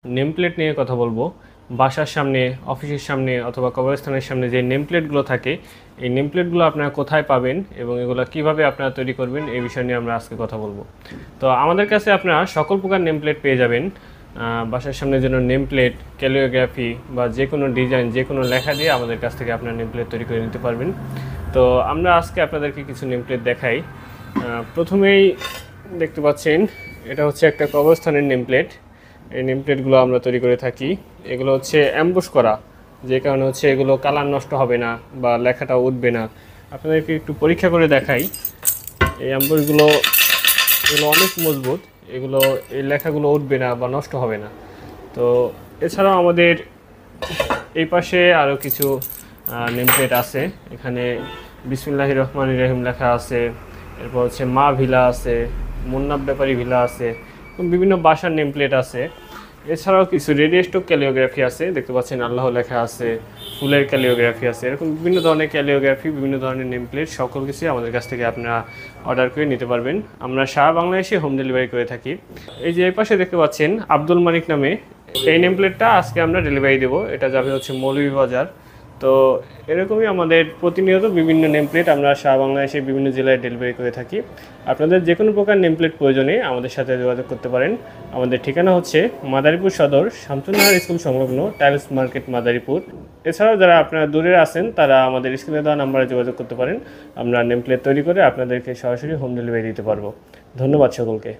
Name plate নিয়ে কথা বলবো। বাসার সামনে, অফিসের সামনে অথবা কবরস্থানের সামনে যে নেম প্লেটগুলো থাকে, এই নেম প্লেটগুলো আপনারা কোথায় পাবেন এবং এগুলো কিভাবে আপনারা তৈরি করবেন, এই বিষয় নিয়ে আমরা আজকে কথা বলবো। তো আমাদের কাছে আপনারা সকল প্রকার নেম প্লেট পেয়ে যাবেন। বাসার সামনের জন্য নেম প্লেট, ক্যালিওগ্রাফি বা যে কোনো ডিজাইন, যে কোনো লেখা দিয়ে আমাদের কাছ থেকে আপনারা নেম প্লেট তৈরি করে নিতে পারবেন। তো আমরা আজকে আপনাদেরকে কিছু নেম প্লেট দেখাই। প্রথমেই দেখতে পাচ্ছেন, এটা হচ্ছে একটা কবরস্থানের নেম প্লেট। এই নেম প্লেটগুলো আমরা তৈরি করে থাকি। এগুলো হচ্ছে অ্যাম্বুশ করা, যে কারণে হচ্ছে এগুলো কালার নষ্ট হবে না বা লেখাটা উঠবে না। আপনাদেরকে একটু পরীক্ষা করে দেখাই। এই অ্যাম্বুশগুলো এগুলো অনেক মজবুত, এগুলো এই লেখাগুলো উঠবে না বা নষ্ট হবে না। তো এছাড়াও আমাদের এই পাশে আরও কিছু নেম প্লেট আছে। এখানে বিসমিল্লাহির রহমানির রহিম লেখা আছে, এরপর হচ্ছে মা ভিলা আছে, মুন্নাব ব্যাপারী ভিলা আছে, বিভিন্ন বাসার নেম প্লেট আছে। এছাড়াও কিছু রেডিয়েস্টক ক্যালিওগ্রাফি আছে, দেখতে পাচ্ছেন আল্লাহ লেখা আছে, ফুলের ক্যালিওগ্রাফি আছে। এরকম বিভিন্ন ধরনের ক্যালিওগ্রাফি, বিভিন্ন ধরনের নেম প্লেট, সকল কিছুই আমাদের কাছ থেকে আপনারা অর্ডার করে নিতে পারবেন। আমরা সারা বাংলাদেশে হোম ডেলিভারি করে থাকি। এই যে এই পাশে দেখতে পাচ্ছেন আব্দুল মালিক নামে এই নেম প্লেটটা আজকে আমরা ডেলিভারি দেবো। এটা যাবে হচ্ছে মৌলভীবাজার। তো এরকমই আমাদের প্রতিনিয়ত বিভিন্ন নেম প্লেট আমরা সারা বাংলাদেশে বিভিন্ন জেলায় ডেলিভারি করে থাকি। আপনাদের যে কোনো প্রকার নেম প্লেট প্রয়োজনে আমাদের সাথে যোগাযোগ করতে পারেন। আমাদের ঠিকানা হচ্ছে মাদারীপুর সদর, শামসুন্নাহার স্কুল সংলগ্ন, টাইলস মার্কেট, মাদারীপুর। এছাড়াও যারা আপনারা দূরে আছেন তারা আমাদের স্ক্রিনে দেওয়া নাম্বারে যোগাযোগ করতে পারেন। আমরা নেম প্লেট তৈরি করে আপনাদেরকে সরাসরি হোম ডেলিভারি দিতে পারবো। ধন্যবাদ সকলকে।